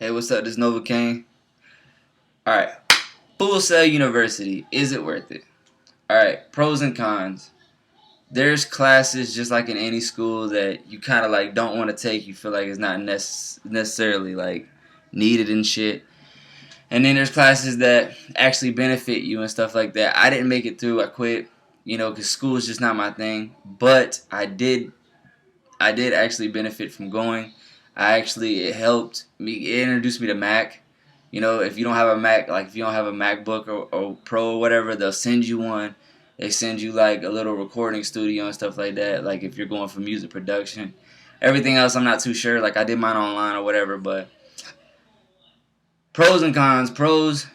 Hey, what's up? This is Novakaine. Alright, Full Sail University. Is it worth it? Alright, pros and cons. There's classes just like in any school that you kind of like don't want to take. You feel like it's not necessarily like needed and shit. And then there's classes that actually benefit you and stuff like that. I didn't make it through. I quit, because school is just not my thing. But I did actually benefit from going. It helped me. It introduced me to Mac. If you don't have a Mac, like if you don't have a MacBook or Pro or whatever, they'll send you one. They send you like a little recording studio and stuff like that. Like if you're going for music production, everything else I'm not too sure. Like I did mine online or whatever. But pros and cons. Pros,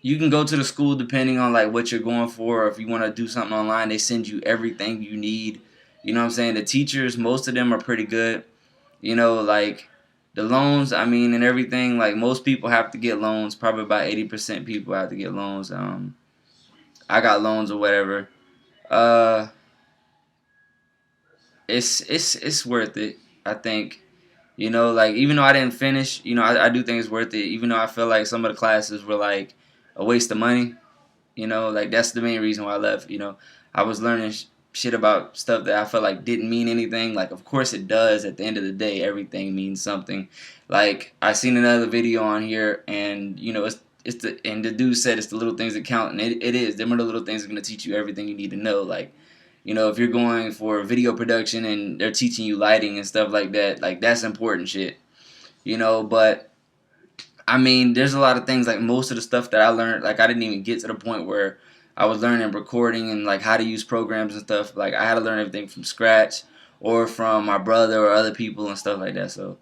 you can go to the school depending on like what you're going for. Or if you want to do something online, they send you everything you need. You know what I'm saying? The teachers, most of them are pretty good. Like the loans, and everything. Like most people have to get loans. Probably about 80% people have to get loans. I got loans or whatever. Uh, it's worth it. I think. Like even though I didn't finish, I do think it's worth it. Even though I feel like some of the classes were like a waste of money. Like that's the main reason why I left. I was learning shit about stuff that I felt like didn't mean anything. Like, of course it does. At the end of the day, everything means something. Like, I seen another video on here, and the dude said it's the little things that count, and it is. Them are the little things that are gonna teach you everything you need to know. Like, if you're going for video production and they're teaching you lighting and stuff like that, like that's important shit. But there's a lot of things, like most of the stuff that I learned, like I didn't even get to the point where I was learning recording and like how to use programs and stuff. Like I had to learn everything from scratch or from my brother or other people and stuff like that. So,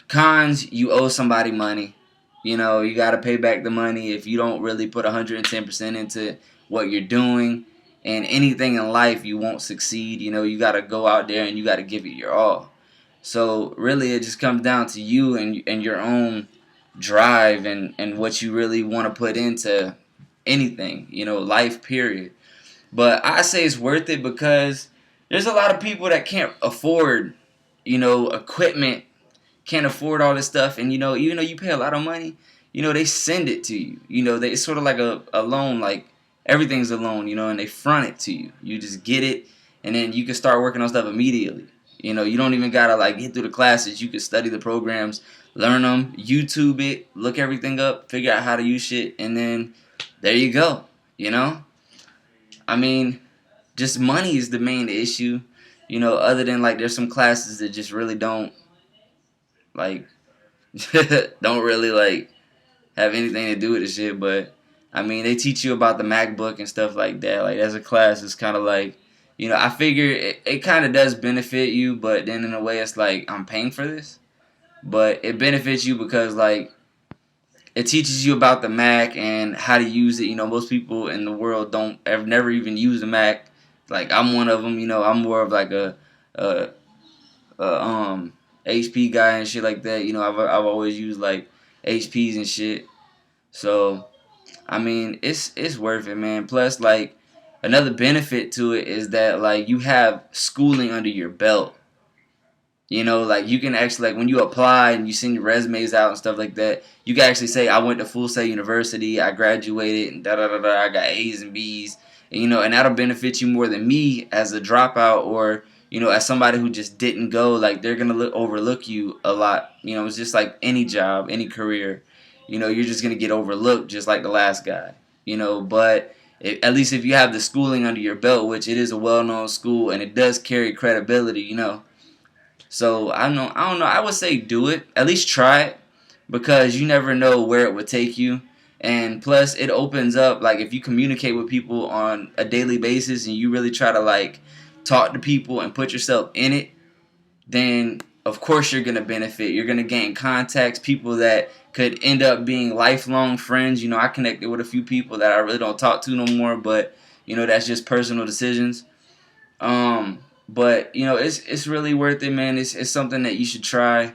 cons, you owe somebody money. You got to pay back the money if you don't really put 110% into what you're doing. And anything in life, you won't succeed. You got to go out there and you got to give it your all. So really, it just comes down to you and your own drive and what you really want to put into anything, life period. But I say it's worth it because there's a lot of people that can't afford, equipment, can't afford all this stuff. And, even though you pay a lot of money, they send it to you. It's sort of like a loan, like everything's a loan, and they front it to you. You just get it, and then you can start working on stuff immediately. You don't even gotta like get through the classes. You can study the programs, learn them, YouTube it, look everything up, figure out how to use shit, and then there you go. I mean, just money is the main issue. Other than like there's some classes that just really don't like don't really like have anything to do with the shit. But they teach you about the MacBook and stuff like that. Like as a class, it's kind of like I figure it kind of does benefit you, but then in a way it's like I'm paying for this. But it benefits you because like it teaches you about the Mac and how to use it. Most people in the world have never even used a Mac. Like I'm one of them. I'm more of like a HP guy and shit like that. I've always used like HPs and shit. So it's worth it, man. Plus, like another benefit to it is that like you have schooling under your belt. Like you can actually, like when you apply and you send your resumes out and stuff like that, you can actually say I went to Full Sail University, I graduated, and da da da da, I got A's and B's, and that'll benefit you more than me as a dropout or as somebody who just didn't go. Like they're gonna overlook you a lot. It's just like any job, any career. You're just gonna get overlooked just like the last guy. But at least if you have the schooling under your belt, which it is a well-known school and it does carry credibility. So I don't know. I would say do it. At least try it because you never know where it would take you. And plus, it opens up, like if you communicate with people on a daily basis and you really try to like talk to people and put yourself in it, then of course you're gonna benefit. You're gonna gain contacts, people that could end up being lifelong friends. I connected with a few people that I really don't talk to no more, but that's just personal decisions. But it's really worth it, man. It's something that you should try.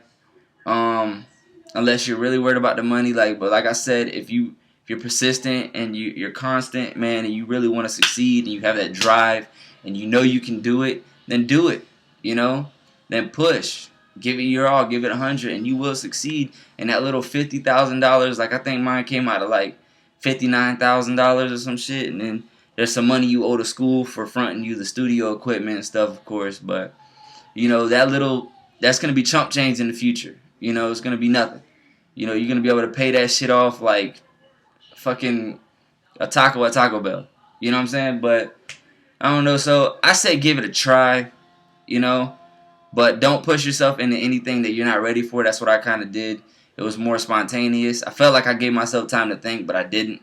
Unless you're really worried about the money, but like I said, if you're persistent and you're constant, man, and you really want to succeed and you have that drive and you can do it, then do it. Then push. give it your all, give it 100, and you will succeed. And that little $50,000, like I think mine came out of like $59,000 or some shit, and then there's some money you owe to school for fronting you the studio equipment and stuff, of course. But that's gonna be chump change in the future. It's gonna be nothing. You're gonna be able to pay that shit off like fucking a taco at Taco Bell. You know what I'm saying? But I don't know. So I say give it a try. But don't push yourself into anything that you're not ready for. That's what I kind of did. It was more spontaneous. I felt like I gave myself time to think, but I didn't.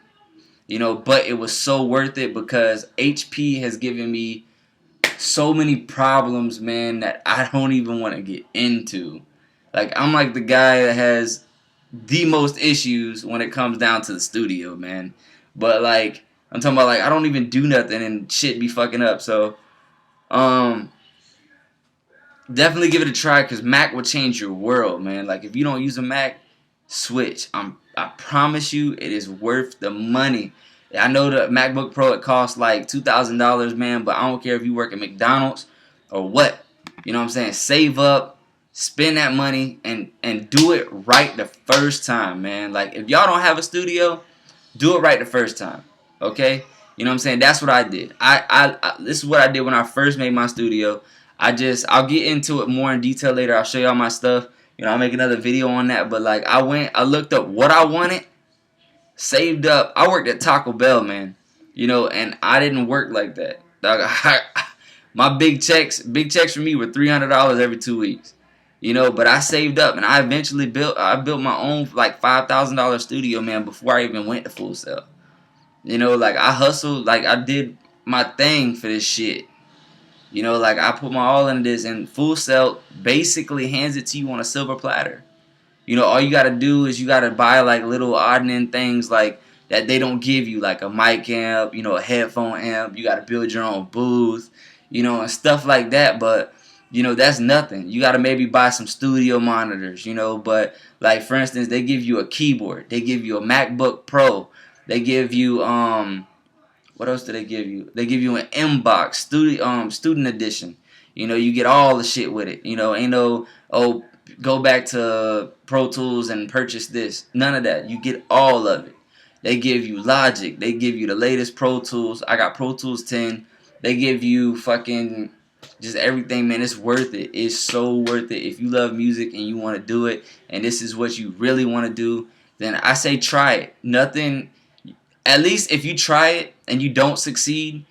But it was so worth it because HP has given me so many problems, man, that I don't even want to get into. Like, I'm like the guy that has the most issues when it comes down to the studio, man. But, like, I'm talking about, like, I don't even do nothing and shit be fucking up. So, definitely give it a try because Mac will change your world, man. Like, if you don't use a Mac, switch. I promise you it is worth the money. I know the MacBook Pro, it costs like $2,000, man, but I don't care if you work at McDonald's or what. You know what I'm saying? Save up, spend that money, and do it right the first time, man. Like, if y'all don't have a studio, do it right the first time, okay? You know what I'm saying? That's what I did. This is what I did when I first made my studio. I'll get into it more in detail later. I'll show y'all my stuff. I'll make another video on that. But, like, I looked up what I wanted, saved up. I worked at Taco Bell, man. And I didn't work like that. My big checks for me were $300 every 2 weeks. But I saved up, and I eventually built my own, like, $5,000 studio, man, before I even went to Full Sail. Like, I hustled, like, I did my thing for this shit. Like, I put my all into this, and Full Sail basically hands it to you on a silver platter. All you gotta do is you gotta buy, like, little odd and end things, like, that they don't give you, like a mic amp, a headphone amp. You gotta build your own booth, and stuff like that. But, that's nothing. You gotta maybe buy some studio monitors, But, like, for instance, they give you a keyboard. They give you a MacBook Pro. They give you, what else do they give you? They give you an M-Box student edition. You get all the shit with it. Ain't no, go back to Pro Tools and purchase this. None of that. You get all of it. They give you Logic. They give you the latest Pro Tools. I got Pro Tools 10. They give you fucking just everything, man. It's worth it. It's so worth it. If you love music and you want to do it and this is what you really want to do, then I say try it. Nothing... At least if you try it and you don't succeed,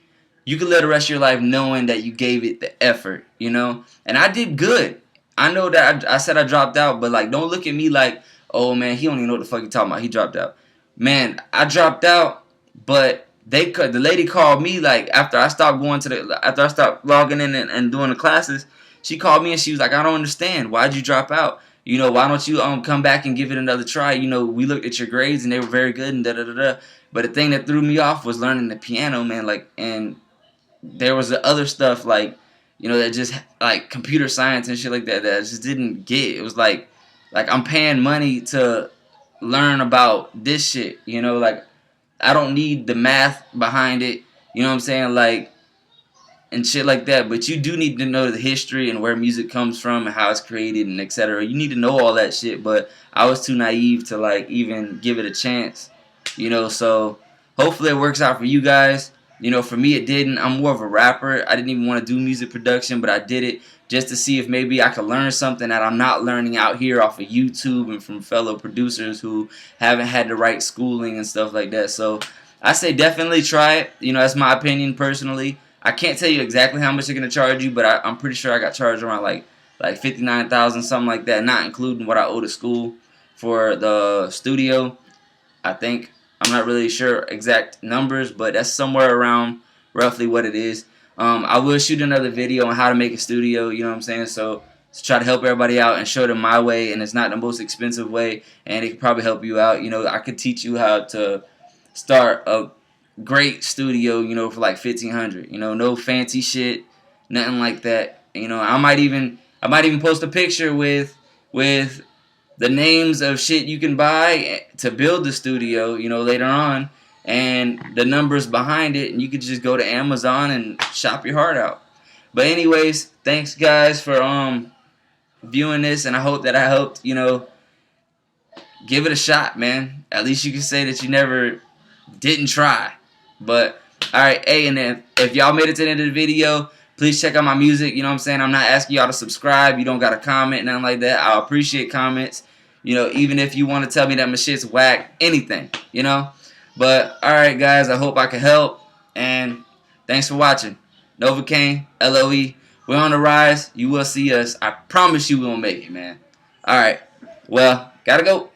you can live the rest of your life knowing that you gave it the effort, And I did good. I know that I said I dropped out, but, like, don't look at me like, oh, man, he don't even know what the fuck he talking about. He dropped out. Man, I dropped out, but the lady called me, like, after I stopped logging in and doing the classes. She called me and she was like, I don't understand. Why'd you drop out? Why don't you come back and give it another try? We looked at your grades and they were very good and da-da-da-da. But the thing that threw me off was learning the piano, man. Like, and there was the other stuff, like, that just, like, computer science and shit like that I just didn't get. It was like I'm paying money to learn about this shit, Like, I don't need the math behind it, you know what I'm saying? Like, and shit like that. But you do need to know the history and where music comes from and how it's created and etc. You need to know all that shit, but I was too naive to, like, even give it a chance. So hopefully it works out for you guys. For me it didn't. I'm more of a rapper. I didn't even want to do music production, but I did it just to see if maybe I could learn something that I'm not learning out here off of YouTube and from fellow producers who haven't had the right schooling and stuff like that. So I say definitely try it. That's my opinion personally. I can't tell you exactly how much they're going to charge you, but I'm pretty sure I got charged around like $59,000, something like that, not including what I owe to school for the studio. I think. I'm not really sure exact numbers, but that's somewhere around roughly what it is. I will shoot another video on how to make a studio, you know what I'm saying? So to try to help everybody out and show them my way, and it's not the most expensive way, and it can probably help you out. I could teach you how to start a great studio, for like $1,500. No fancy shit, nothing like that. I might even post a picture with the names of shit you can buy to build the studio, later on, and the numbers behind it, and you could just go to Amazon and shop your heart out. But anyways, thanks guys for viewing this, and I hope that I helped, you know, give it a shot, man. At least you can say that you never didn't try. But alright, hey, and then if y'all made it to the end of the video, please check out my music. You know what I'm saying? I'm not asking y'all to subscribe. You don't got to comment, nothing like that. I appreciate comments. You know, even if you want to tell me that my shit's whack, anything, you know. But alright, guys, I hope I can help. And thanks for watching. Novakaine, L.O.E. We're on the rise. You will see us. I promise you we will make it, man. Alright. Well, gotta go.